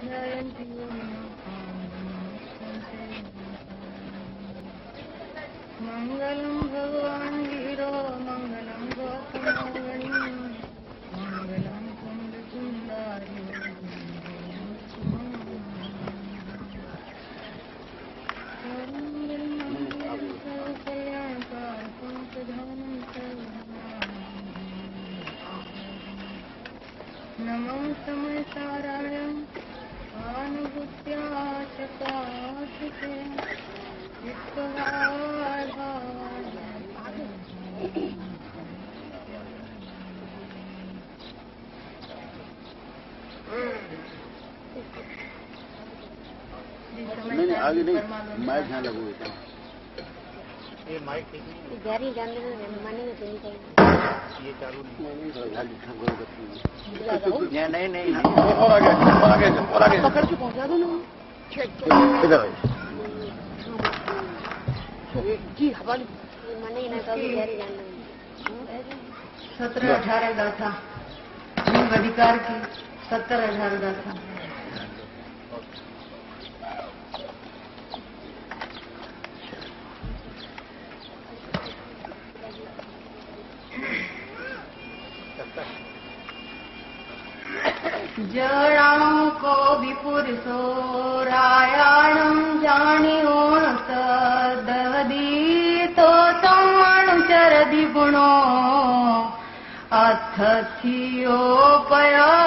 जयन्ति मंगलम भगवान वीरो मंगलम गौतमोगणी मंगलम कुंद कुंडारी कल्याणकार नमो समय साराय अनुभूत्या चकाशते नहीं आगे नहीं माइक यहाँ लगो ये माइक ठीक नहीं इधर ही जाने दो माने में चली जाएगी ये चालू नहीं नहीं और आगे पकड़ के पहुंचा दो ना इधर जी हवाली माने ना तो इधर ही जाने 17-18 गाथा जीव अधिकार की 17-18 गाथा जड़ाणु को विपुरुषो रायाणं जानियोण सदहदी तो समाणुचरदि गुणो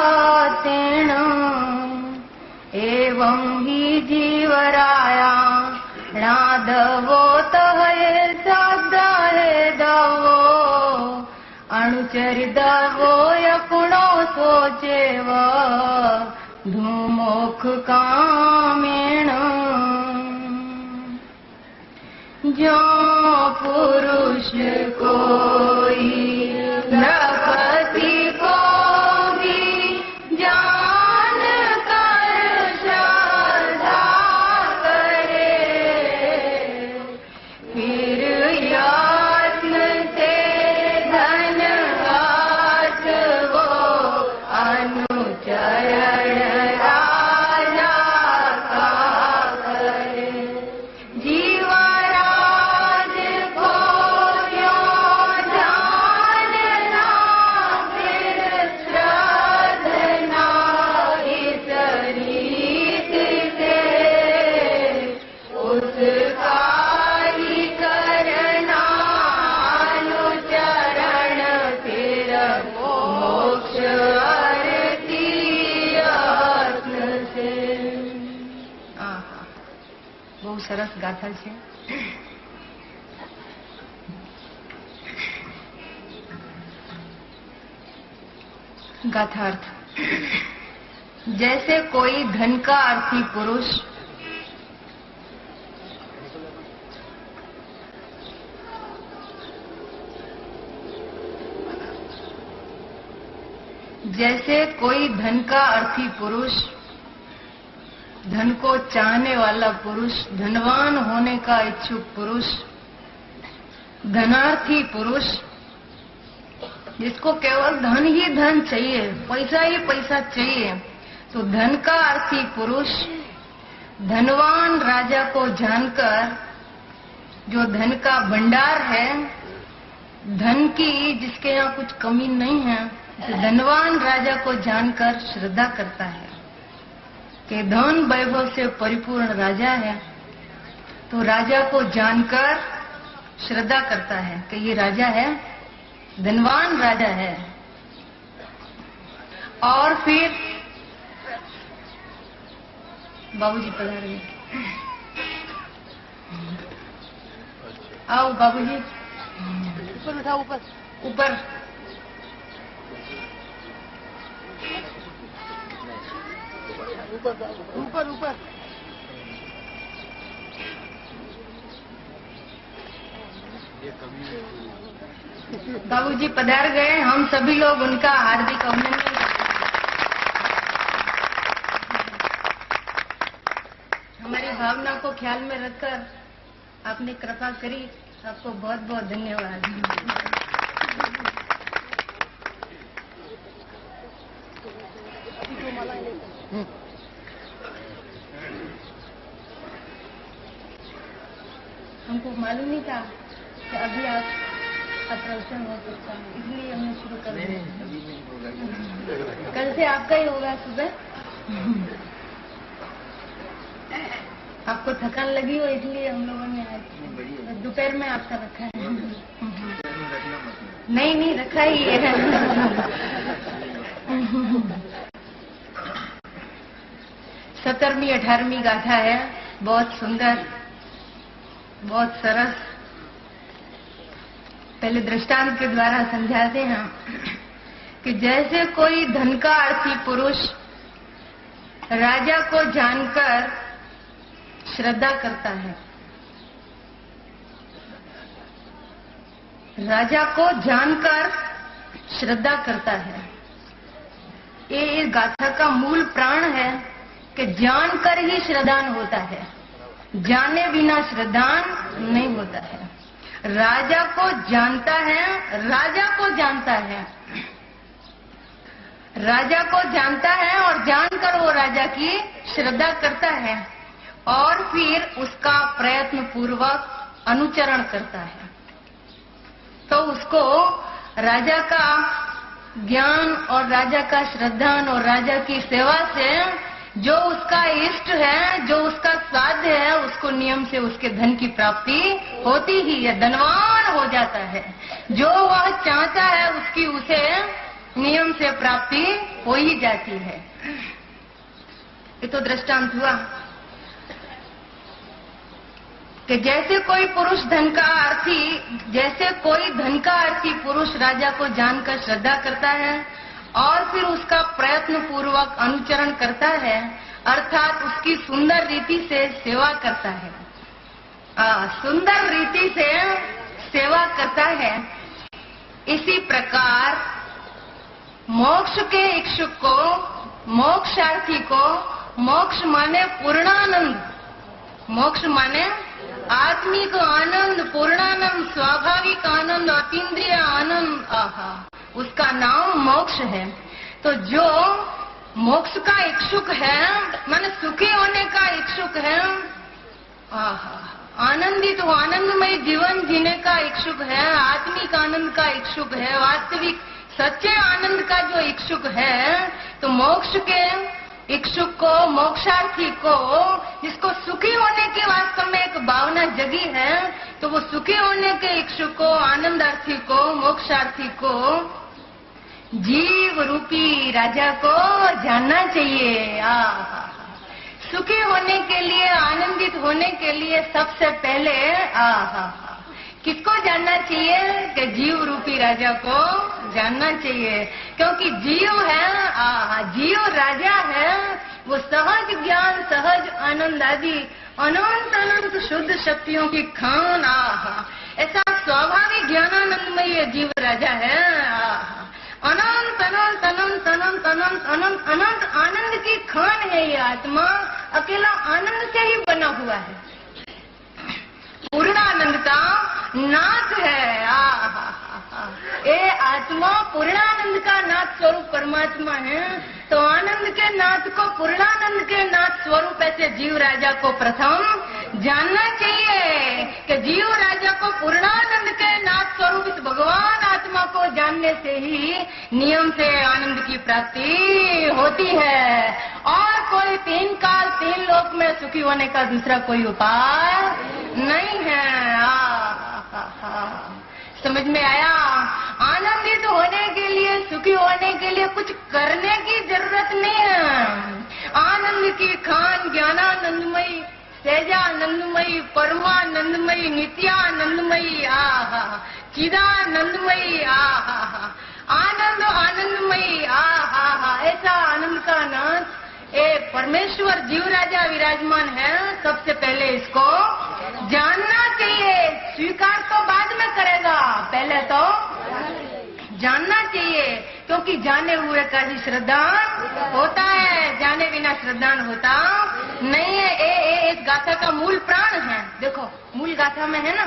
अथथियोपयतेन एवं हि जीवराया नादवो तहे शब्दाहे दवो अणुचरिदवो यकुणो सोचेव धूमोख कामेण जो पुरुष कोई नृपति को भी जान कर श्रद्धा करे फिर यत्न से धन अर्थ वो अनुचरण राजा का करे जीवराज को यों जानना फिर श्रद्धना इस रीत से उसका ही करना अनुचरण फिर मोक्ष अर्थी यत्न से બહુ સરસ ગાથા છે गाथार्थ जैसे कोई धन का अर्थी पुरुष जैसे कोई धन का अर्थी पुरुष धन को चाहने वाला पुरुष धनवान होने का इच्छुक पुरुष धनार्थी पुरुष जिसको केवल धन ही धन चाहिए पैसा ही पैसा चाहिए तो धन का अर्थी पुरुष धनवान राजा को जानकर जो धन का भंडार है धन की जिसके यहाँ कुछ कमी नहीं है तो धनवान राजा को जानकर श्रद्धा करता है कि धन वैभव से परिपूर्ण राजा है तो राजा को जानकर श्रद्धा करता है कि ये राजा है धनवान राजा है और फिर बाबूजी पधार गए आओ बाबूजी ऊपर उठाओ ऊपर ऊपर ऊपर ऊपर बाबूजी पधार गए हम सभी लोग उनका हार्दिक अभिनंदन करते हैं। हमारी भावना को ख्याल में रखकर आपने कृपा करी आपको बहुत बहुत धन्यवाद मालूम नहीं था कि अभी आप प्रवचन हो सकता है, इसलिए हमने शुरू कर दिया। कल से आपका ही होगा सुबह। आपको थकान लगी हो इसलिए हम लोगों ने आज दोपहर में आपका रखा है। नहीं रखा ही है। 17वीं 18वीं गाथा है, बहुत सुंदर, बहुत सरस। पहले दृष्टांत के द्वारा समझाते हैं कि जैसे कोई धन का आर्थी पुरुष राजा को जानकर श्रद्धा करता है, राजा को जानकर श्रद्धा करता है। ये इस गाथा का मूल प्राण है कि जानकर ही श्रद्धान होता है, जाने बिना श्रद्धान नहीं होता है। राजा को जानता है, राजा को जानता है, राजा को जानता है और जानकर वो राजा की श्रद्धा करता है और फिर उसका प्रयत्न पूर्वक अनुचरण करता है, तो उसको राजा का ज्ञान और राजा का श्रद्धान और राजा की सेवा से जो उसका इष्ट है, जो उसका साध्य है, उसको नियम से उसके धन की प्राप्ति होती ही है, धनवान हो जाता है। जो वह चाहता है उसकी उसे नियम से प्राप्ति हो ही जाती है। ये तो दृष्टांत हुआ कि जैसे कोई पुरुष धन का आर्थी, जैसे कोई धन का आर्थी पुरुष राजा को जानकर श्रद्धा करता है और फिर उसका प्रयत्न पूर्वक अनुचरण करता है, अर्थात उसकी सुंदर रीति से सेवा करता है। सुंदर रीति से सेवा करता है। इसी प्रकार मोक्ष के इच्छुक को, मोक्षार्थी को, मोक्ष माने पूर्णानंद, मोक्ष माने आत्मिक आनंद, पूर्णानंद, स्वाभाविक आनंद, अतीन्द्रिय आनंद, उसका नाम मोक्ष है। तो जो मोक्ष का इच्छुक है, माने सुखी होने का इच्छुक है, आनंदित हो, आनंदमय जीवन जीने का इच्छुक है, आत्मिक आनंद का इच्छुक है, वास्तविक सच्चे आनंद का जो इच्छुक है, तो मोक्ष के इच्छुक को, मोक्षार्थी को, जिसको सुखी होने की वास्तव में एक भावना जगी है, तो वो सुखी होने के इच्छुक को, आनंदार्थी को, मोक्षार्थी को जीव रूपी राजा को जानना चाहिए। सुखी होने के लिए, आनंदित होने के लिए सबसे पहले किसको जानना चाहिए? कि जीव रूपी राजा को जानना चाहिए, क्योंकि जीव है, जीव राजा है, वो सहज ज्ञान, सहज आनंद आदि अनंत अनंत शुद्ध शक्तियों की खान, ऐसा स्वाभाविक ज्ञानानंदमय जीव राजा है। अनंत अनंत अनंत अनंत अनंत अनंत अनंत आनंद की खान है ये आत्मा, अकेला आनंद से ही बना हुआ है, पूर्णानंद का नाथ है। ये आत्मा पूर्णानंद का नाथ स्वरूप परमात्मा है, तो आनंद के नाथ को, पूर्णानंद के नाथ स्वरूप ऐसे जीव राजा को प्रथम जानना चाहिए कि जीव राजा को पूर्णानंद के नाथ स्वरूप इस भगवान आत्मा को जानने से ही नियम से आनंद की प्राप्ति होती है, और कोई तीन काल तीन लोक में सुखी होने का दूसरा कोई उपाय नहीं है। समझ में आया? आनंदित होने के लिए, सुखी होने के लिए कुछ करने की जरूरत नहीं है। आनंद की खान ज्ञानानंदमयी, सहजानंदमयी, परमानंदमयी, नित्यानंदमयी, चिदानंदमयी, आनंद आनंदमयी, ऐसा आनंद का नाथ एक परमेश्वर जीव राजा विराजमान है। सबसे पहले इसको जानना चाहिए। स्वीकार तो बाद में करेगा, पहले तो जानना चाहिए, क्योंकि जाने हुए का ही श्रद्धान होता है, जाने बिना श्रद्धान होता नहीं है। ये इस गाथा का मूल प्राण है। देखो मूल गाथा में है ना,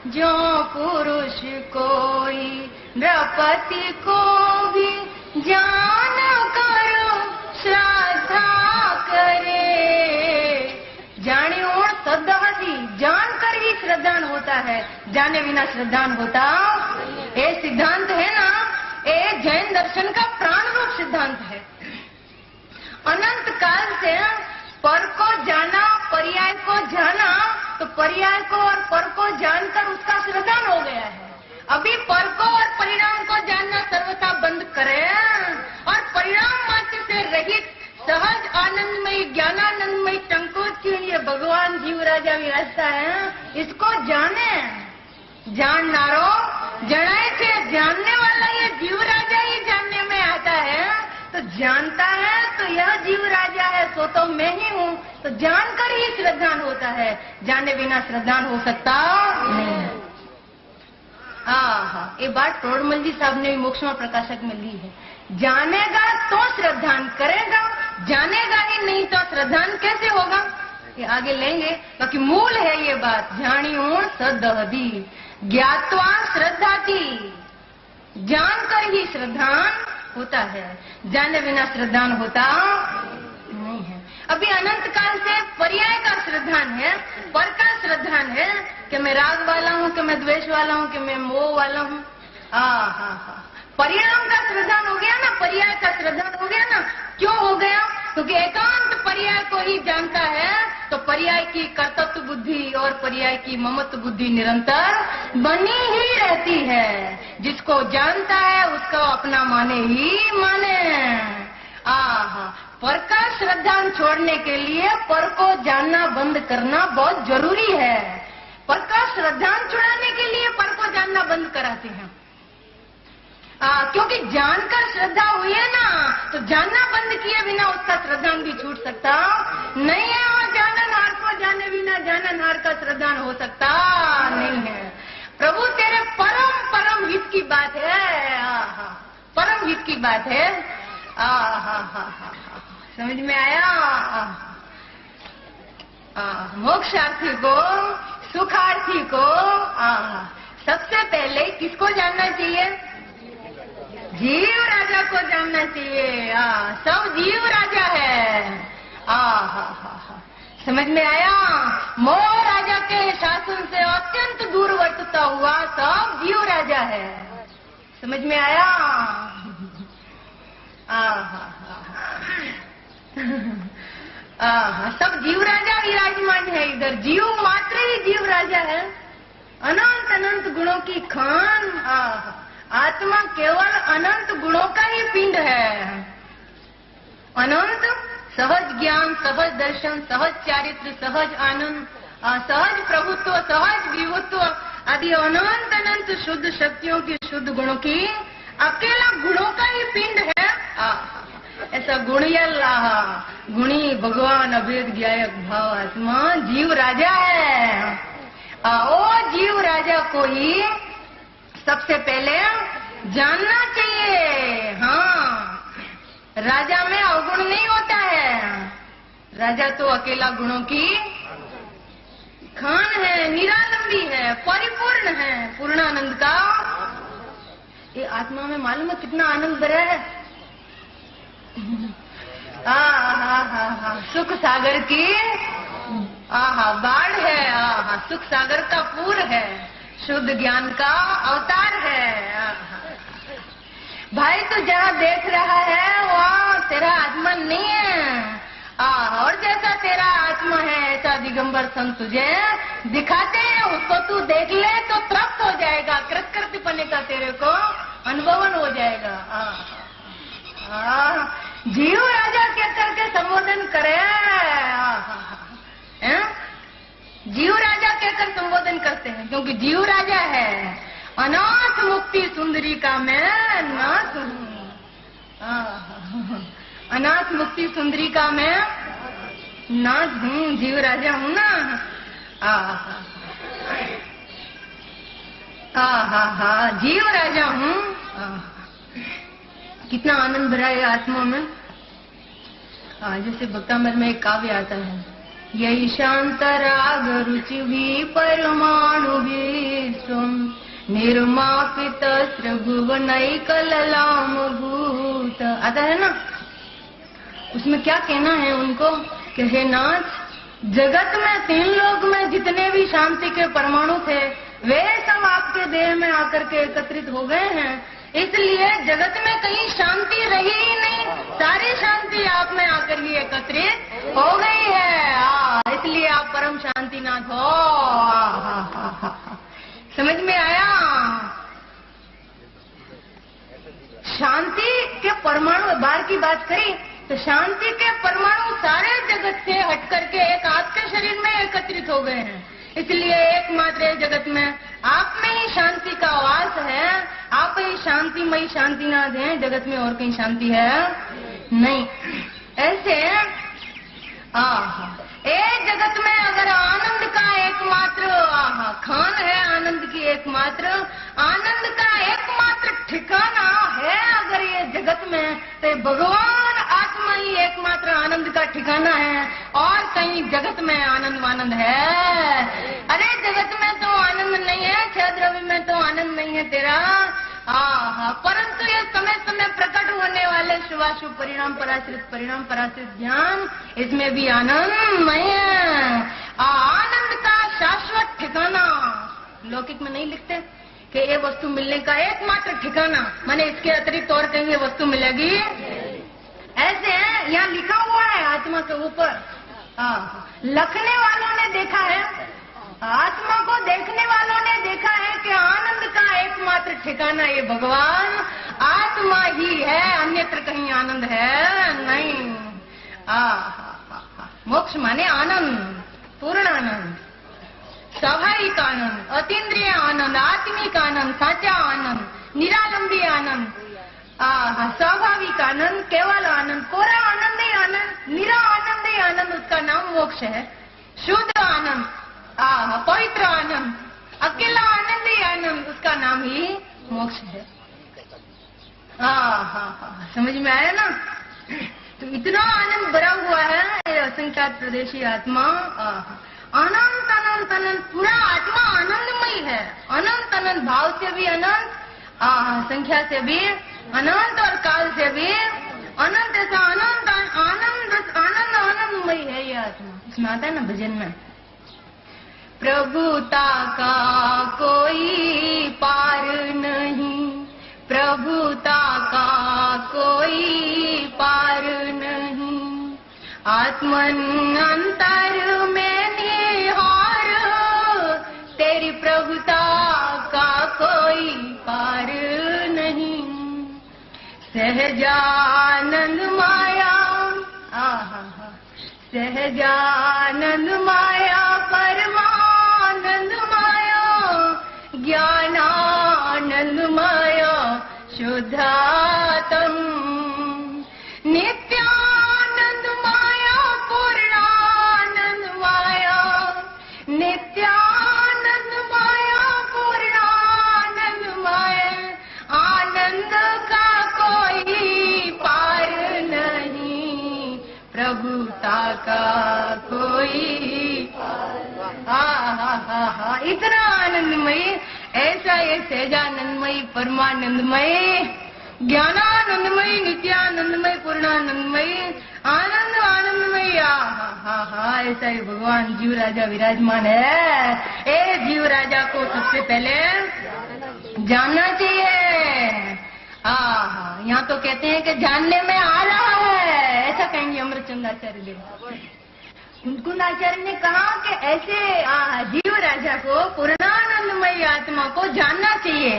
जो पुरुष कोई नृपति को भी जान कर श्रद्धा करे, जाने और श्रद्धा ही, जान कर ही श्रद्धान होता है, जाने बिना श्रद्धान होता। ये सिद्धांत है ना, ये जैन दर्शन का प्राण रूप सिद्धांत है। अनंत काल से पर को जाना, पर्याय को जाना, तो पर्याय को और पर को जानकर उसका श्रद्धान हो गया है। अभी पर को और परिणाम को जानना सर्वथा बंद करें और परिणाम मात्र से रहित सहज आनंदमय ज्ञानानंदमय टंकोचीन ये भगवान जीव राजा विराजता है, इसको जाने। जाननारो जनाए थे, जानने वाला ये जीव राजा ही जानने में आता है। तो जानता है तो यह जीव राजा है, सो तो मैं ही हूँ। तो जानकर ही श्रद्धान होता है, जाने बिना श्रद्धान हो सकता नहीं है। ये बात टोडरमल जी साहब ने भी मोक्षमा प्रकाशक में ली है। जानेगा तो श्रद्धान करेगा, जानेगा ही नहीं तो श्रद्धान कैसे होगा, ये आगे लेंगे। बाकी मूल है ये बात, जानियो सदहदी ज्ञात्वा श्रद्धाति, जानकर ही श्रद्धान होता है, जाने बिना श्रद्धान होता नहीं है। अभी अनंत काल से पर्याय का श्रद्धान है, पर का श्रद्धान है कि मैं राग वाला हूँ, कि मैं द्वेष वाला हूँ, कि मैं मोह वाला हूँ। परिणाम का श्रद्धान हो गया ना, पर्याय का श्रद्धान हो गया ना। क्यों हो गया? क्योंकि एकांत पर्याय को ही जानता है, तो पर्याय की कर्तव्य बुद्धि और पर्याय की ममत्व बुद्धि निरंतर बनी ही रहती है। जिसको जानता है उसको अपना माने ही माने। पर का श्रद्धान छोड़ने के लिए पर को जानना बंद करना बहुत जरूरी है। पर का श्रद्धान छुड़ाने के लिए पर को जानना बंद कराते हैं। क्योंकि जानकर श्रद्धा हुई है ना, तो जानना बंद किए बिना उसका श्रद्धान भी छूट सकता नहीं है। और जाननहार को जाने बिना जाननहार का श्रद्धान हो सकता नहीं है। प्रभु तेरे परम परम हित की बात है, परम हित की बात है। समझ में आया? मोक्षार्थी को, सुखार्थी को सबसे पहले किसको जानना चाहिए? जीव राजा को जानना चाहिए। सब जीव राजा है। समझ में आया? मोह राजा के शासन से अत्यंत दूर वर्तता हुआ सब जीव राजा है। समझ में आया? सब जीव राजा विराजमान है इधर। जीव मात्र ही जीव राजा है। अनंत अनंत गुणों की खान। आत्मा केवल अनंत गुणों का ही पिंड है। अनंत सहज ज्ञान, सहज दर्शन, सहज चारित्र, सहज आनंद, सहज प्रभुत्व, सहज विभुत्व आदि अनंत अनंत शुद्ध शक्तियों की, शुद्ध गुणों की अकेला गुणों का ही पिंड है। ऐसा गुणियल गुणी भगवान अभेद ज्ञायक भाव आत्मा जीव राजा है। ओ जीव राजा को ही सबसे पहले जानना चाहिए। राजा में अवगुण नहीं होता है। राजा तो अकेला गुणों की खान है, निरालंबी है, परिपूर्ण है, पूर्णानंद का। ये आत्मा में मालूम है कितना आनंद भरा है। सुख सागर की बाढ़ है। सुख सागर का पूर है, शुद्ध ज्ञान का अवतार है। भाई तू जहाँ देख रहा है वहाँ तेरा आत्मा नहीं है। और जैसा तेरा आत्मा है ऐसा दिगंबर संत तुझे दिखाते हैं। उसको तू देख ले तो तृप्त हो जाएगा। कृतकृत्यपने का तेरे को अनुभवन हो जाएगा। जीव राजा क्या करके संबोधन करे। जीव राजा कहकर संबोधन करते हैं, क्योंकि जीव राजा है। अनाथ मुक्ति सुंदरी का मैं नाथ हूँ। अनाथ मुक्ति सुंदरी का मैं नाथ हूँ, जीव राजा हूँ ना। जीव राजा हूँ। कितना आनंद भरा है आत्मा में। जैसे भक्तामृत में एक काव्य आता है, यही शांत राग रुचि भी परमाणु विश्व निर्मापित भुवनई कललाम भूत। आता है ना, उसमें क्या कहना है उनको कि हे नाथ, जगत में 3 लोक में जितने भी शांति के परमाणु थे वे सब आपके देह में आकर के एकत्रित हो गए हैं। इसलिए जगत में कहीं शांति रही ही नहीं, सारी शांति आप में आकर ही एकत्रित हो गई है। इसलिए आप परम शांतिनाथ हो। समझ में आया? शांति के परमाणु बाहर की बात करी तो शांति के परमाणु सारे जगत से हट करके एक आपके शरीर में एकत्रित हो गए हैं। इसलिए एकमात्र जगत में आप में ही शांति का वास है। आप ही शांतिमयी शांतिनाथ हैं, जगत में और कहीं शांति है नहीं। ऐसे जगत में अगर आनंद का एकमात्र खान है, आनंद की एकमात्र आनंद का एकमात्र ठिकाना है अगर ये जगत में, तो भगवान आत्मा ही एकमात्र आनंद का ठिकाना है और कहीं जगत में आनंद वानंद है? अरे जगत में तो आनंद नहीं है, छह द्रव्य में तो आनंद नहीं है तेरा। परंतु ये समय समय प्रकट होने वाले शुभाशुभ परिणाम पराश्रित ज्ञान, इसमें भी आनंद नहीं है। आनंद का शाश्वत ठिकाना लौकिक में नहीं लिखते कि ये वस्तु मिलने का एकमात्र ठिकाना, माने इसके अतिरिक्त और कहीं ये वस्तु मिलेगी, ऐसे है यहाँ लिखा हुआ है आत्मा के ऊपर। लिखने वालों ने देखा है, आत्मा को देखने वालों ने देखा है कि आनंद का एकमात्र ठिकाना ये भगवान आत्मा ही है, अन्यत्र कहीं आनंद है नहीं। मोक्ष माने आनंद, पूर्ण आनंद, स्वाभाविक आनंद, अतीन्द्रिय आनंद, आत्मिक आनंद, साचा आनंद, निरालंबी आनंद, स्वाभाविक आनंद, केवल आनंद, कोरा आनंद ही आनंद, निरा आनंद ही आनंद, उसका नाम मोक्ष है। शुद्ध आनंद, पवित्र आनंद, अकेला आनंद ही आनंद, उसका नाम ही मोक्ष है। समझ में आया ना? तो इतना आनंद भरा हुआ है असंख्यात प्रदेशी आत्मा, अनंत अनंत अनंत, पूरा आत्मा आनंदमय है, अनंत अनंत, भाव से भी अनंत, संख्या से भी अनंत और काल से भी अनंत, ऐसा अनंत आनंद आनंद आनंदमय है ये आत्मा। इसमें आता है ना भजन में, प्रभुता का कोई पार नहीं, प्रभुता का कोई पार नहीं, आत्मन अंतर में निहार, तेरी प्रभुता का कोई पार नहीं, सहजानंद माया, सहजानंद माया, परमानंद माया, ज्ञानानंद माया, शुद्धातम, नित्यानंद माया, पूर्णानंद माया, नित्यानंद माया, पूर्णानंद माया, आनंद का कोई पार नहीं, प्रभुता का कोई। इतना आनंदमयी, ऐसा ये सहजानंदमयी, परमानंदमयी, ज्ञानानंदमयी, नित्यानंदमयी, पूर्णानंदमयी, आनंद आनंदमयी, ऐसा ही भगवान जीव राजा विराजमान है। ए जीव राजा को सबसे पहले जानना चाहिए। यहाँ तो कहते हैं कि जानने में आ रहा है, ऐसा कहेंगे अमृतचंद्राचार्य देव। कुंदाचार्य ने कहा कि ऐसे जीव राजा को, पूर्णानंदमयी आत्मा को जानना चाहिए।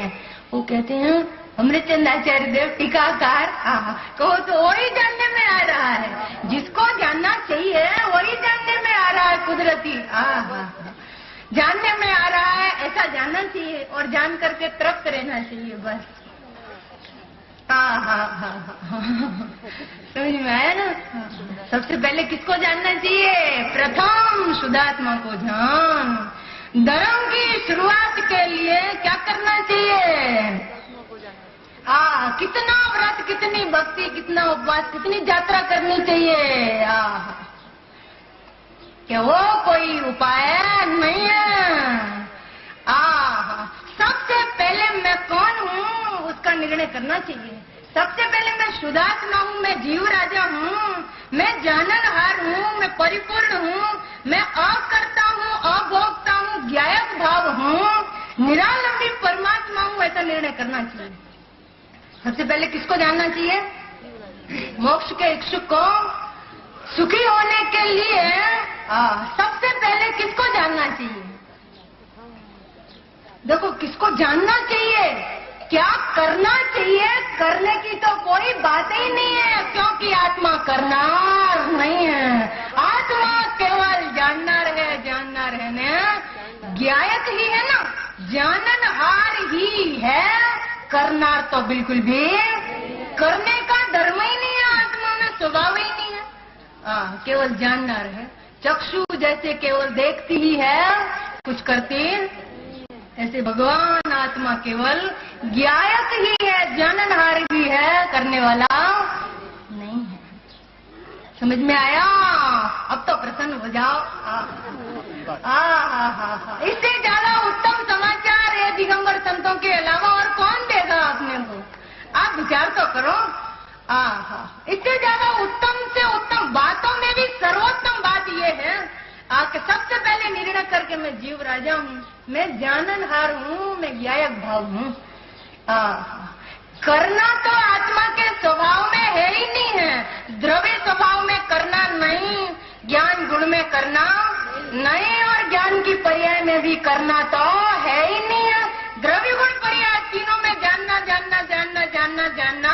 वो कहते हैं अमृतचंद्राचार्य देव टीकाकार, कहो तो वही जानने में आ रहा है, जिसको जानना चाहिए वही जानने में आ रहा है, कुदरती जानने में आ रहा है, ऐसा जानना चाहिए और जान करके तृप्त रहना चाहिए बस। समझ में आया ना? सबसे पहले किसको जानना चाहिए? प्रथम शुद्धात्मा को जान। धर्म की शुरुआत के लिए क्या करना चाहिए? कितना व्रत, कितनी भक्ति, कितना उपवास, कितनी यात्रा करनी चाहिए? क्या वो कोई उपाय नहीं है? सबसे पहले मैं कौन हूँ उसका निर्णय करना चाहिए। सबसे पहले मैं शुद्धात्मा हूँ, मैं जीव राजा हूँ, मैं जाननहार हूँ, मैं परिपूर्ण हूँ, मैं अकर्ता हूँ, अभोक्ता हूँ, ज्ञायक भाव हूँ, निरालंबी परमात्मा हूँ, ऐसा निर्णय करना चाहिए। सबसे पहले किसको जानना चाहिए? मोक्ष के इच्छुक को सुखी होने के लिए सबसे पहले किसको जानना चाहिए? देखो, किसको जानना चाहिए, क्या करना चाहिए? करने की तो कोई बात ही नहीं है, क्योंकि आत्मा करना नहीं है। आत्मा केवल जाननार है, जाननार है ना, ज्ञायक ही है ना, जाननहार ही है, करनार तो बिल्कुल भी करने का धर्म ही नहीं है, आत्मा में स्वभाव ही नहीं है। केवल जाननार है। चक्षु जैसे केवल देखती ही है, कुछ करती, ऐसे भगवान आत्मा केवल ज्ञायक ही है, जाननहार भी है, करने वाला नहीं है। समझ में आया? अब तो प्रसन्न हो जाओ। इससे ज्यादा उत्तम समाचार है दिगंबर संतों के अलावा और कौन देगा अपने को? आप विचार तो करो। इससे ज्यादा उत्तम से उत्तम बातों में भी सर्वोत्तम बात ये है कि सबसे पहले निर्णय करके मैं जीव राजा हूँ, मैं जाननहार हूँ, मैं ज्ञायक भाव हूँ। करना तो आत्मा के स्वभाव में है ही नहीं है। द्रव्य स्वभाव में करना नहीं, ज्ञान गुण में करना नहीं, और ज्ञान की पर्याय में भी करना तो है ही नहीं है। द्रव्य गुण पर्याय तीनों में जानना जानना जानना जानना जानना,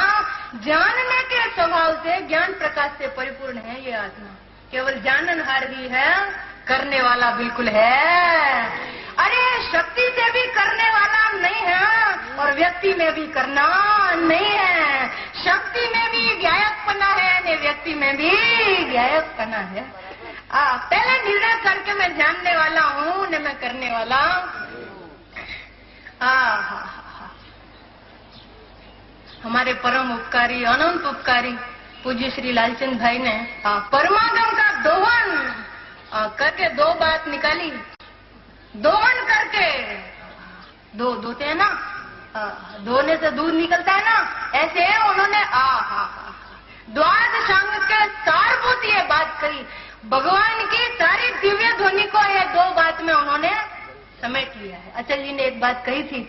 जानने के स्वभाव से ज्ञान प्रकाश से परिपूर्ण है ये आत्मा। केवल जाननहार ही है, करने वाला बिल्कुल है। अरे शक्ति से भी करने वाला नहीं है और व्यक्ति में भी करना नहीं है। शक्ति में भी ज्ञायकपना है ने व्यक्ति में भी ज्ञायकपना है। पहले निर्णय करके मैं जानने वाला हूँ न मैं करने वाला। हमारे परम उपकारी, अनंत उपकारी पूज्य श्री लालचंद भाई ने परमागम का दोहन करके दो बात निकाली। दोहन करके दोते हैं ना, दोने से दूध निकलता है ना, ऐसे उन्होंने द्वादशांग के सारभूत ये बात कही। भगवान की सारी दिव्य ध्वनि को ये दो बात में उन्होंने समेट लिया है। अचल जी ने एक बात कही थी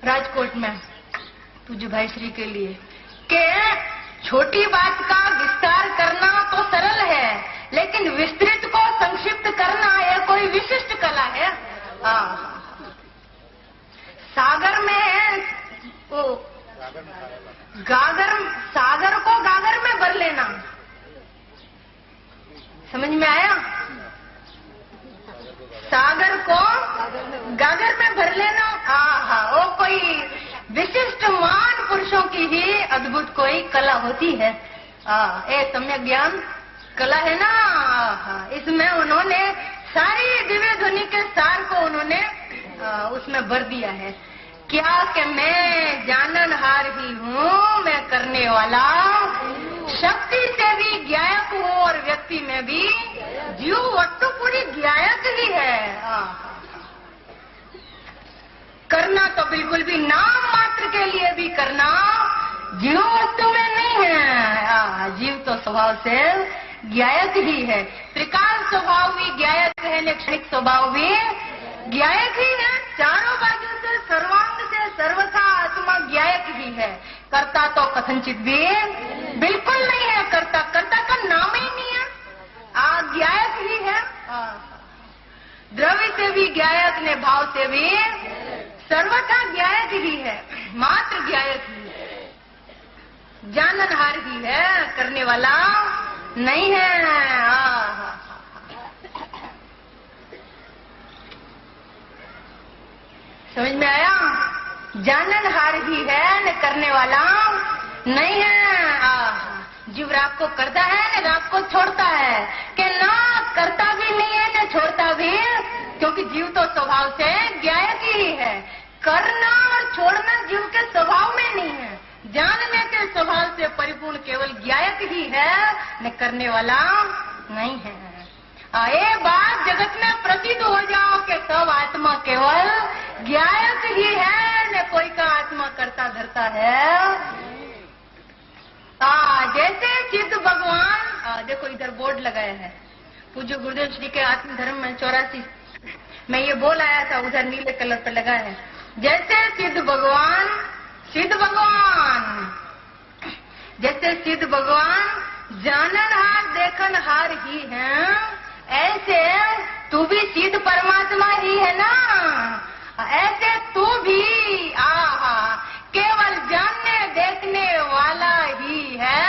राजकोट में पूज्य भाई श्री के लिए कि छोटी बात का विस्तार करना तो सरल है, लेकिन विस्तृत को संक्षिप्त करना यह कोई विशिष्ट कला है। सागर में सागर को गागर में भर लेना, समझ में आया? सागर को गागर में भर लेना, वो कोई विशिष्ट महान पुरुषों की ही अद्भुत कोई कला होती है। ये सम्यक ज्ञान कला है ना। इसमें उन्होंने सारी दिव्य ध्वनि के सार को उन्होंने उसमें भर दिया है। क्या कि मैं जाननहार ही हूँ, मैं करने वाला, शक्ति से भी ज्ञायक हूँ और व्यक्ति में भी जीव वस्तु पूरी ज्ञायक ही है। करना तो बिल्कुल भी नाम मात्र के लिए भी करना जीव वस्तु में नहीं है। जीव तो स्वभाव से ज्ञायक ही है। त्रिकाल स्वभाव भी ज्ञायक है, क्षणिक स्वभाव भी ज्ञायक ही है। चारों बाजू से सर्वांग से सर्वथा आत्मा ज्ञायक ही है। कर्ता तो कथनचित भी बिल्कुल नहीं है। कर्ता का नाम ही नहीं है, ज्ञायक ही है। द्रव्य से भी ज्ञायक ने, भाव से भी सर्वथा ज्ञायक ही है, मात्र ज्ञायक ही है, जाननहार ही है, करने वाला नहीं है। समझ में आया? जाननहार ही है न करने वाला नहीं है। जीव राग को करता है न राग को छोड़ता है, कि ना करता भी नहीं है न छोड़ता भी, क्योंकि जीव तो स्वभाव से ज्ञायक ही है। करना और छोड़ना जीव के स्वभाव में नहीं है, जानने के स्वभाव से परिपूर्ण केवल ज्ञायक ही है न करने वाला नहीं है। ये बात जगत में प्रसिद्ध हो जाओ कि सब आत्मा केवल ज्ञायक ही है, न कोई का आत्मा करता धरता है। जैसे चित्त भगवान देखो इधर बोर्ड लगाया है, पूज्य गुरुदेव श्री के आत्म धर्म में 84 मैं ये बोल आया था, उधर नीले कलर पे लगा है, जैसे सिद्ध भगवान जैसे सिद्ध भगवान जानन हार देखन हार ही है, ऐसे तू भी सिद्ध परमात्मा ही है ना। ऐसे तू भी केवल जानने देखने वाला ही है,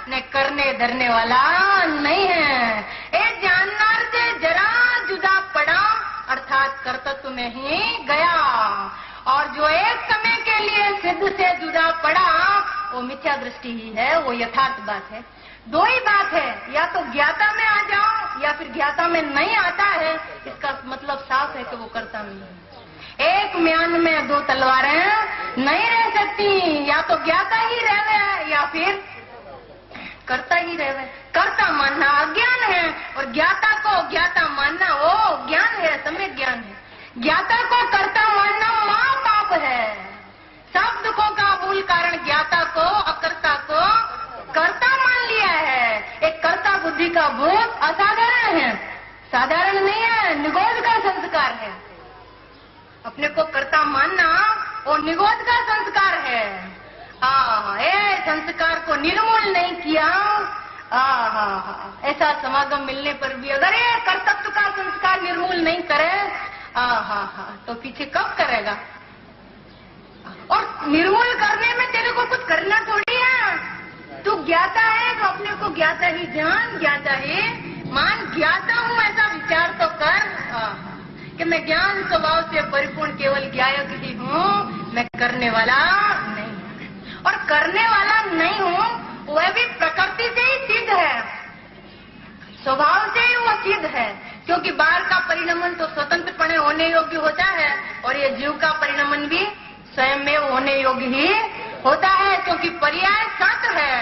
न करने धरने वाला नहीं है। ए जानना से जरा जुदा पड़ा, अर्थात कर्तव्य में ही गया, और जो एक समय के लिए सिद्ध से जुदा पड़ा वो मिथ्या दृष्टि ही है, वो यथार्थ बात है। दो ही बात है, या तो ज्ञाता में आ जाओ या फिर ज्ञाता में नहीं आता है, इसका मतलब साफ है कि वो कर्ता नहीं है। एक म्यान में दो तलवारें नहीं रह सकती, या तो ज्ञाता ही रहे या फिर कर्ता ही रहे। कर्ता मानना अज्ञान है और ज्ञाता को ज्ञाता मानना वो ज्ञान है, सम्यक ज्ञान है। ज्ञाता को कर्ता मानना महापाप है। सब दुखों का मूल कारण ज्ञाता को अकर्ता को कर्ता मान लिया है। एक कर्ता बुद्धि का भूत असाधारण है, साधारण नहीं है, निगोद का संस्कार है। अपने को कर्ता मानना वो निगोद का संस्कार है। ये संस्कार को निर्मूल नहीं किया, ऐसा समागम मिलने पर भी अगर ये कर्तव्य का संस्कार निर्मूल नहीं करे, तो पीछे कब करेगा। और निर्मूल करने में तेरे को कुछ करना थोड़ी है। तू ज्ञाता है तो अपने को ज्ञाता ही जान, ज्ञाता ही मान। ज्ञाता हूँ ऐसा विचार तो कर कि मैं ज्ञान स्वभाव से परिपूर्ण केवल ज्ञायक ही हूँ, मैं करने वाला नहीं। और करने वाला नहीं हूँ वह भी प्रकृति से ही सिद्ध है, स्वभाव से ही वो सिद्ध है। क्योंकि बाहर का परिणमन तो स्वतंत्रपणे होने योग्य होता है, और ये जीव का परिणमन भी स्वयं में होने योग्य ही होता है। क्योंकि पर्याय सत है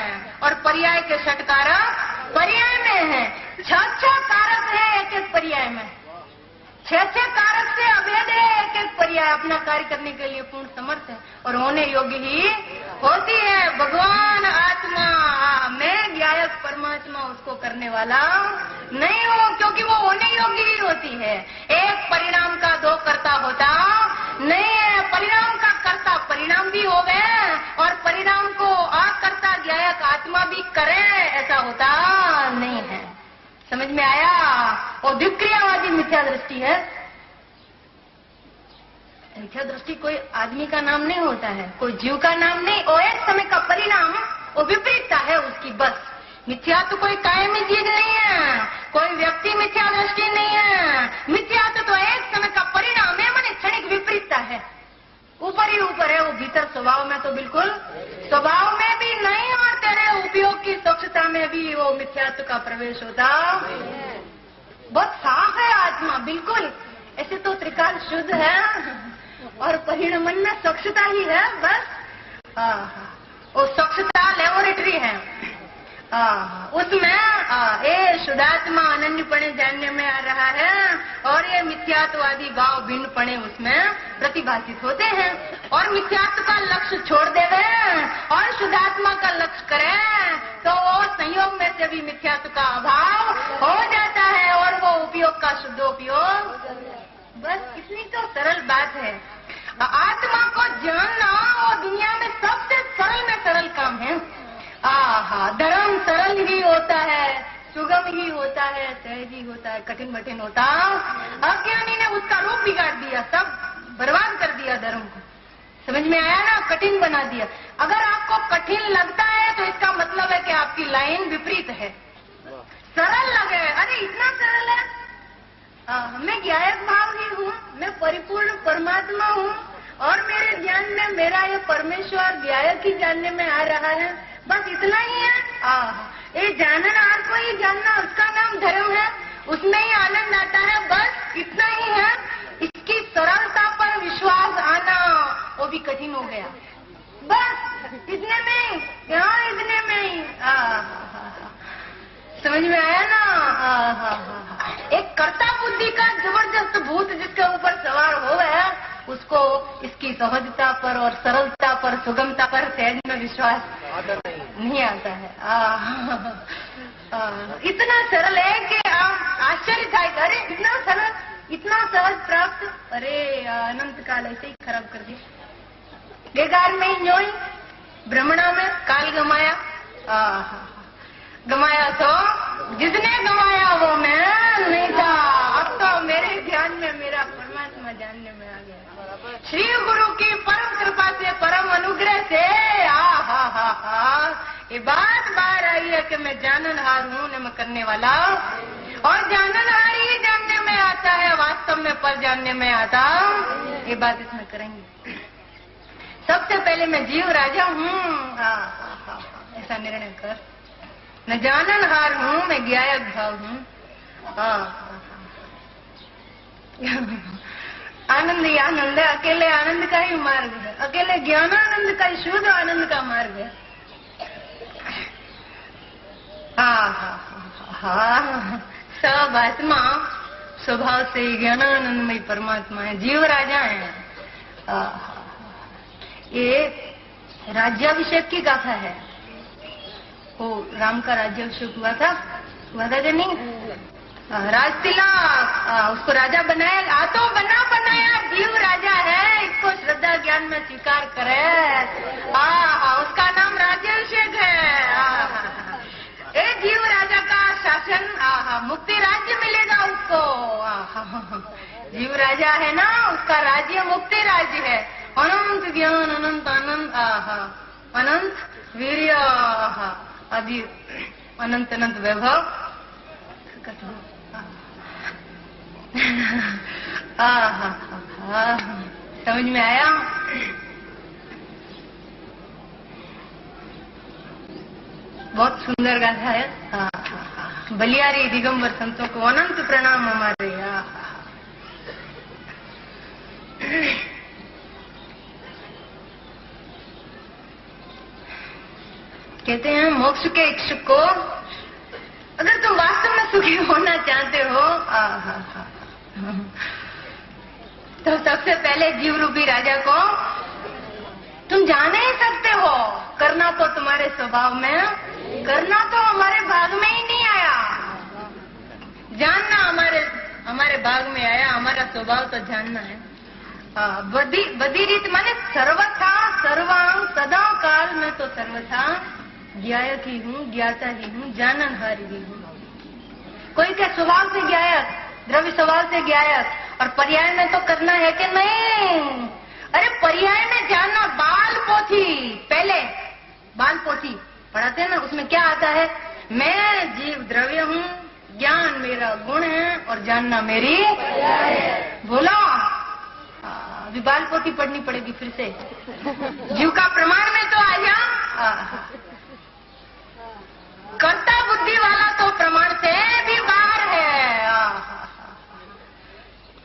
और पर्याय के षट कारक पर्याय में है। 6 कारक है एक एक पर्याय में, 6 कारक से अभेद है एक एक पर्याय। अपना कार्य करने के लिए पूर्ण समर्थ है और होने योग्य ही होती है। भगवान आत्मा, मैं ज्ञायक परमात्मा उसको करने वाला नहीं हूँ, क्योंकि वो होने योग्य ही होती है। एक परिणाम का दो कर्ता होता नहीं है। परिणाम का कर्ता परिणाम भी हो गए और परिणाम को अकर्ता ज्ञायक आत्मा भी करे, ऐसा होता नहीं है। समझ में आया। वो द्विक्रियावादी मिथ्या दृष्टि है। मिथ्या दृष्टि कोई आदमी का नाम नहीं होता है, कोई जीव का नाम नहीं। और एक समय का परिणाम वो विपरीतता है उसकी, बस। मिथ्या तो कोई कायमी चीज नहीं है, कोई व्यक्ति मिथ्या दृष्टि नहीं है। मिथ्या तो एक समय का परिणाम है, माने क्षणिक विपरीतता है। ऊपर ही ऊपर है, वो भीतर स्वभाव में तो बिल्कुल स्वभाव में भी नहीं, और तेरे उपयोग की स्वच्छता में भी वो मिथ्यात्व का प्रवेश होता। बहुत साफ है आत्मा, बिल्कुल। ऐसे तो त्रिकाल शुद्ध है और परिणमन में स्वच्छता ही है, बस। वो स्वच्छता लेबोरेटरी है। उसमें ये शुद्धात्मा अनन्यपणे जानने में आ रहा है, और ये मिथ्यात्ववादी भाव भिन्नपणे उसमें प्रतिभाषित होते हैं। और मिथ्यात्व का लक्ष्य छोड़ देवे और शुद्धात्मा का लक्ष्य करें तो वो संयोग में से भी मिथ्यात्व का अभाव हो जाता है, और वो उपयोग का शुद्धोपयोग। बस इतनी तो सरल बात है। आत्मा को जानना वो दुनिया में सबसे सरल में सरल काम है। धर्म सरल ही होता है, सुगम ही होता है, सहज ही होता है, कठिन कठिन होता। अज्ञानी ने उसका रूप बिगाड़ दिया, सब बर्बाद कर दिया धर्म को। समझ में आया ना, कठिन बना दिया। अगर आपको कठिन लगता है तो इसका मतलब है कि आपकी लाइन विपरीत है। सरल लगे, अरे इतना सरल है, मैं ज्ञायक भाव ही हूँ, मैं परिपूर्ण परमात्मा हूँ, और मेरे ज्ञान में मेरा ये परमेश्वर ज्ञायक ही जानने में आ रहा है, बस इतना ही है। ये जानना, आपको ही जानना, उसका नाम धर्म है, उसमें ही आनंद आता है, बस इतना ही है। इसकी सरलता पर विश्वास आना वो भी कठिन हो गया। बस इतने में ही, यहाँ इतने में ही। समझ में आया ना। एक कर्ता बुद्धि का जबरदस्त भूत जिसके ऊपर सवार हो गया, उसको इसकी सहजता पर और सरलता पर, सुगमता पर सहज में विश्वास नहीं आता है। इतना सरल है कि आप आश्चर्य था, अरे इतना सरल, इतना सहज प्राप्त, अरे अनंत काल ऐसे ही खराब कर दिया। बेकार में ही न्योई भ्रमणा में काल गमाया। गमाया तो जिसने गमाया वो मैं नहीं था। अब तो मेरे ध्यान में मेरा परमात्मा जानने में आ गया। श्री गुरु की परम कृपा से, परम अनुग्रह से ये बात बाहर आई है कि मैं जाननहार हूँ, न मैं करने वाला। और जाननहार ही जानने में आता है, वास्तव में पर जानने में आता। ये बात इसमें करेंगे। सबसे पहले मैं जीव राजा हूँ, ऐसा निर्णय कर। मैं जाननहार हूँ, मैं ज्ञायक भाव हूँ। आनंद ही आनंद है, अकेले आनंद का ही मार्ग है, अकेले ज्ञानानंद का ही शुद्ध आनंद का मार्ग है। सब आत्मा स्वभाव से ज्ञानानंदमय परमात्मा है, जीव राजा है। ये राज्याभिषेक की गाथा है। वो राम का राज्याभिषेक हुआ था कि नहीं? राजतिलक, उसको राजा बनाया। तो बनाया जीव राजा है, इसको श्रद्धा ज्ञान में स्वीकार करे। उसका नाम राज्याभिषेक है। ए जीव राजा का शासन, मुक्ति राज्य मिलेगा उसको। जीव राजा है ना, उसका राज्य मुक्ति राज्य है। अनंत ज्ञान, अनंत आनंद, अनंत वीर्य, आदि अनंत अनंत वैभव। समझ में आया? बहुत सुंदर गाथा है। बलियारी दिगंबर संतों को अनंत प्रणाम हमारे। कहते हैं मोक्ष के इच्छुक को, अगर तुम वास्तव में सुखी होना चाहते हो तो सबसे पहले जीव रूपी राजा को तुम जान ही सकते हो। करना तो तुम्हारे स्वभाव में, करना तो हमारे भाग में ही नहीं आया। जानना हमारे भाग में आया। हमारा स्वभाव तो जानना है। बदी रीत माने सर्वथा सर्वांग सदा काल में तो सर्वथा ज्ञायक ही हूँ, ज्ञाता ही हूँ, जाननहार ही हूँ। कोई क्या स्वभाव से ज्ञायक, द्रव्य स्वभाव से ज्ञायक, और पर्याय में तो करना है कि नहीं? अरे पर्याय में जानना, बाल पोथी, पहले बाल पोथी पढ़ाते हैं ना, उसमें क्या आता है? मैं जीव द्रव्य हूँ, ज्ञान मेरा गुण है और जानना मेरी। बोलो, अभी बाल पोथी पढ़नी पड़ेगी फिर से। जीव का प्रमाण में तो आ जा। कर्ता बुद्धि वाला तो प्रमाण से भी बाहर है।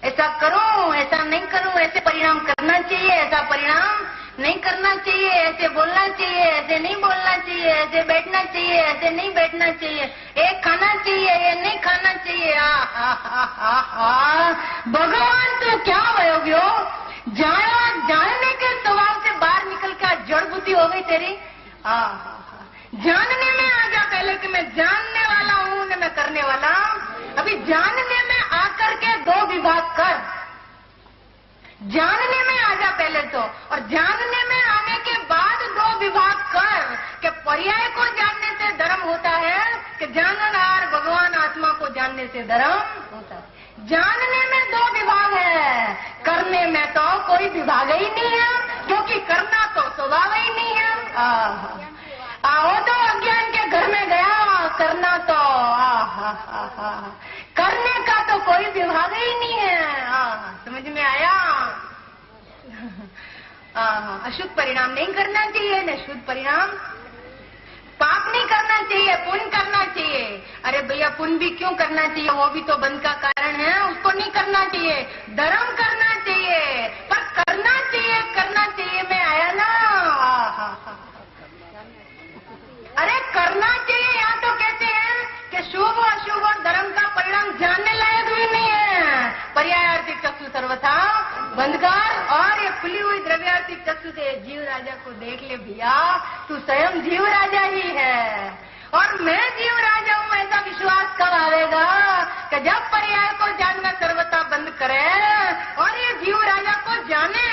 ऐसा करूं, ऐसा नहीं करूं, ऐसे परिणाम करना चाहिए, ऐसा परिणाम नहीं करना चाहिए, ऐसे बोलना चाहिए, ऐसे नहीं बोलना चाहिए, ऐसे बैठना चाहिए, ऐसे नहीं बैठना चाहिए, एक खाना चाहिए, ये नहीं खाना चाहिए। भगवान तो क्या वयोग्यो, जानने के स्वभाव से बाहर निकल के जड़ बुद्धि हो गई तेरी। जानने में आ जा पहले कि मैं जानने वाला हूँ, न मैं करने वाला। अभी जानने में आकर के दो विभाग कर, जानने में आ जा पहले तो, और जानने में आने के बाद दो विभाग कर कि पर्याय को जानने से धर्म होता है कि जाननहार भगवान आत्मा को जानने से धर्म होता है। जानने में दो विभाग है, करने में तो कोई विभाग ही नहीं है, क्योंकि करना तो स्वभाव ही नहीं है। आओ तो अज्ञान के घर में गया, करना तो करने का तो कोई विभाग ही नहीं है। समझ में आया? अशुद्ध परिणाम नहीं करना चाहिए, न शुद्ध परिणाम। पाप नहीं करना चाहिए, पुण्य करना चाहिए। अरे भैया पुण्य भी क्यों करना चाहिए? वो भी तो बंध का कारण है, उसको नहीं करना चाहिए। धर्म करना चाहिए, पर करना चाहिए मैं आया ना। अरे करना चाहिए, यहाँ तो कहते हैं कि शुभ अशुभ और धर्म का परिणाम जानने लायक भी नहीं है। पर्यायार्थिक चक्षु सर्वथा बंधकार, और ये खुली हुई द्रव्यार्थिक चक्षु से जीव राजा को देख ले भैया, तू स्वयं जीव राजा ही है। और मैं जीव राजा हूँ ऐसा विश्वास कब आवेगा कि जब पर्याय को जानना सर्वथा बंद करे और ये जीव राजा को जाने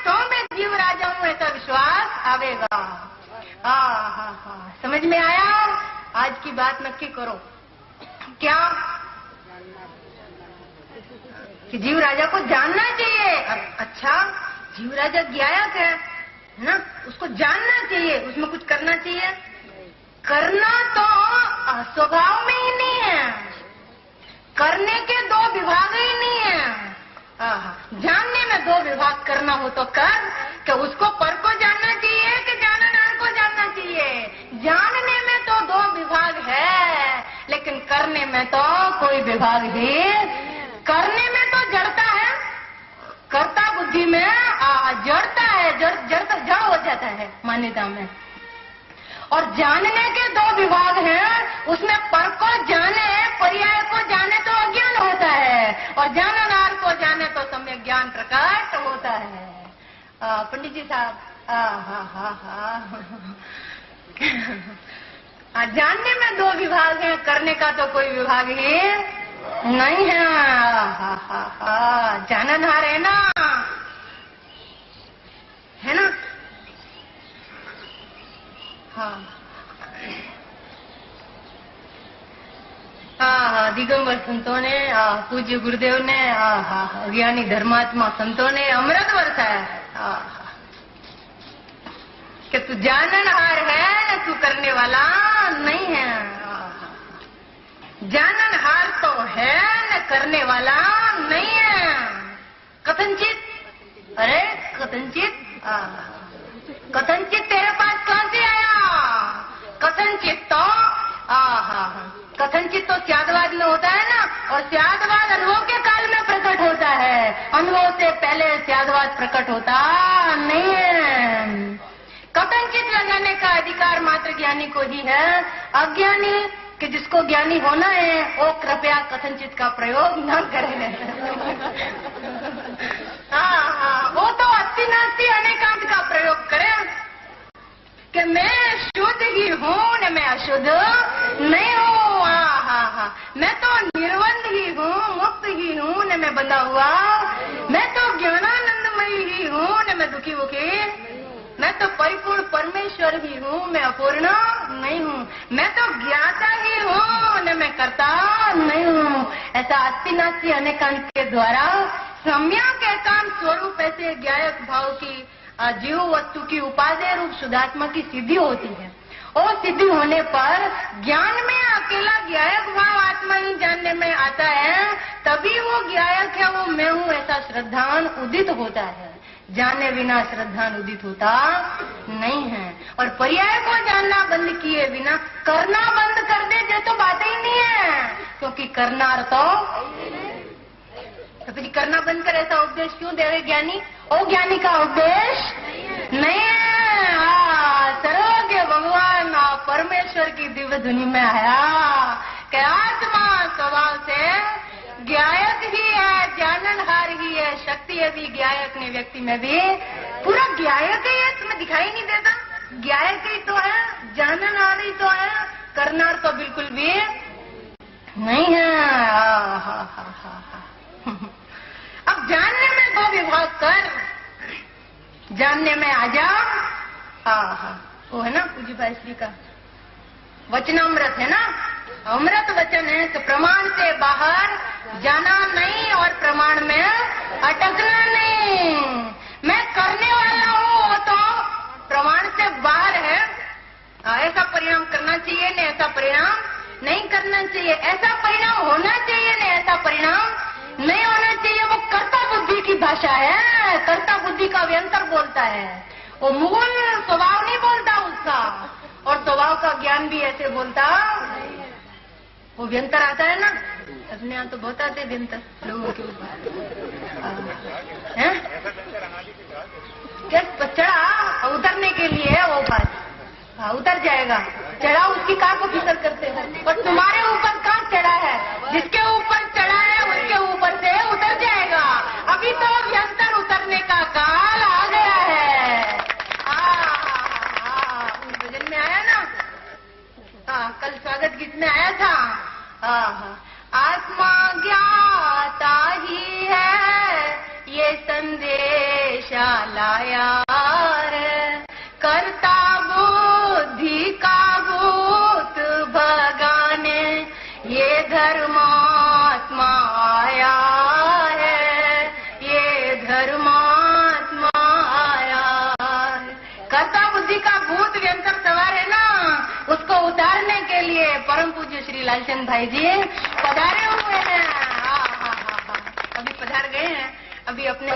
तो मैं जीव राजा हूँ ऐसा विश्वास आवेगा। समझ में आया? आज की बात नक्की करो क्या कि जीव राजा को जानना चाहिए। अच्छा, जीव राजा गायक है ना, उसको जानना चाहिए, उसमें कुछ करना चाहिए। करना तो स्वभाव में ही नहीं है, करने के दो विभाग ही नहीं है। जानने में दो विभाग करना हो तो कर, कि उसको पर को जानना चाहिए कि जाननार को जानना चाहिए। जानने में तो दो विभाग है, लेकिन करने में तो कोई विभाग ही। करने में तो जड़ता है, कर्ता बुद्धि में जड़ता है, जड़ हो जाता है मान्यता में। और जानने के दो विभाग हैं, उसमें पर को जाने, पर्याय को जाने तो अज्ञान होता है, और जाननार को जाने तो सम्यक ज्ञान प्रकट होता है। पंडित जी साहब, जानने में दो विभाग हैं, करने का तो कोई विभाग ही नहीं है। जाननहार है ना, है ना? दिगंबर संतों ने, पूज्य गुरुदेव ने, ज्ञानी धर्मात्मा संतों ने अमृत बरसाया कि तू जाननहार है न तू करने वाला नहीं है। जाननहार तो है न करने वाला नहीं है। कथनचित, अरे कथनचित, कथनचित तेरे पास कहां से आया? कथनचित तो कथनचित तो स्यादवाद में होता है ना, और स्यादवाद अनुभव के काल में प्रकट होता है, अनुभव से पहले स्यादवाद प्रकट होता नहीं है। कथनचित लगाने का अधिकार मात्र ज्ञानी को ही है। अज्ञानी कि जिसको ज्ञानी होना है वो कृपया कथनचित का प्रयोग न करे। वो तो अति नास्ति अनेकांत का प्रयोग करे कि मैं शुद्ध ही हूँ न मैं अशुद्ध नहीं हूँ। मैं तो निर्बंध ही हूँ, मुक्त ही हूँ न मैं बंधा हुआ। मैं तो ज्ञानानंदमयी ही हूँ न मैं दुखी मुखी। मैं तो परिपूर्ण परमेश्वर ही हूँ, मैं अपूर्ण नहीं हूँ। मैं तो ज्ञाता ही हूँ न मैं करता नहीं हूँ। ऐसा अस्थि नास्ति अनेकांत के द्वारा सम्यक एकांत स्वरूप ऐसे ज्ञायक भाव की जीव वस्तु की उपादेय रूप शुद्धात्मा की सिद्धि होती है। और सिद्धि होने पर ज्ञान में अकेला ज्ञायक भाव आत्मा ही जानने में आता है, तभी वो ज्ञायक है, वो मैं हूँ ऐसा श्रद्धान उदित होता है। जाने बिना श्रद्धान उदित होता नहीं है। और पर्याय को जानना बंद किए बिना करना बंद कर दे ये तो बात ही नहीं है, क्योंकि करना तो फिर करना बंद कर ऐसा उपदेश क्यों देवे ज्ञानी? ओ ज्ञानी का उपदेश नहीं है। सर्वज्ञ भगवान परमेश्वर की दिव्य धुनी में आया कि आत्मा स्वभाव से ज्ञायक ही है, जाननहार ही है। शक्ति है भी ज्ञायक ने व्यक्ति में भी पूरा ज्ञायक ही है, तुम्हें दिखाई नहीं देता? ज्ञायक ही तो है, जाननहार ही तो है, करनार तो बिल्कुल भी नहीं है। अब जानने में दो विभाग कर, जानने में आ जाओ। वो है ना पूज्य भाई श्री का वचनामृत है ना, अमृत वचन है कि प्रमाण से बाहर जाना नहीं और प्रमाण में अटकना नहीं। मैं करने वाला हूँ तो प्रमाण से बाहर है, ऐसा परिणाम करना चाहिए नहीं ऐसा परिणाम नहीं करना चाहिए, ऐसा परिणाम होना चाहिए नहीं ऐसा परिणाम नहीं होना चाहिए। वो कर्ता बुद्धि की भाषा है, कर्ता बुद्धि का व्यंतर बोलता है, वो मूल स्वभाव नहीं बोलता उसका। और स्वभाव का ज्ञान भी ऐसे बोलता, वो व्यंतर आता है ना, अपने यहाँ तो बहुत आते व्यंतर लोगों के ऊपर। क्या चढ़ा उतरने के लिए है वो बात, उतर जाएगा। चढ़ा उसकी कार को फिसल करते हैं, और तुम्हारे ऊपर कहाँ चढ़ा है? जिसके ऊपर चढ़ा है उसके ऊपर से उतर जाएगा। अभी तो व्यंतर उतरने का काल आ गया है। भजन में आया ना, आत्मा ज्ञाता ही है ये संदेशा लाया है, कर्ता बुद्धि का भूत भगाने ये धर्मात्मा आया है, ये धर्मात्मा आया है। कर्ता बुद्धि का भूत व्यंतर सवार है ना, उसको उतारने के लिए परम पूज्य श्री लालचंद भाई जी पधारे हुए हैं। अभी पधार गए हैं, अभी अपने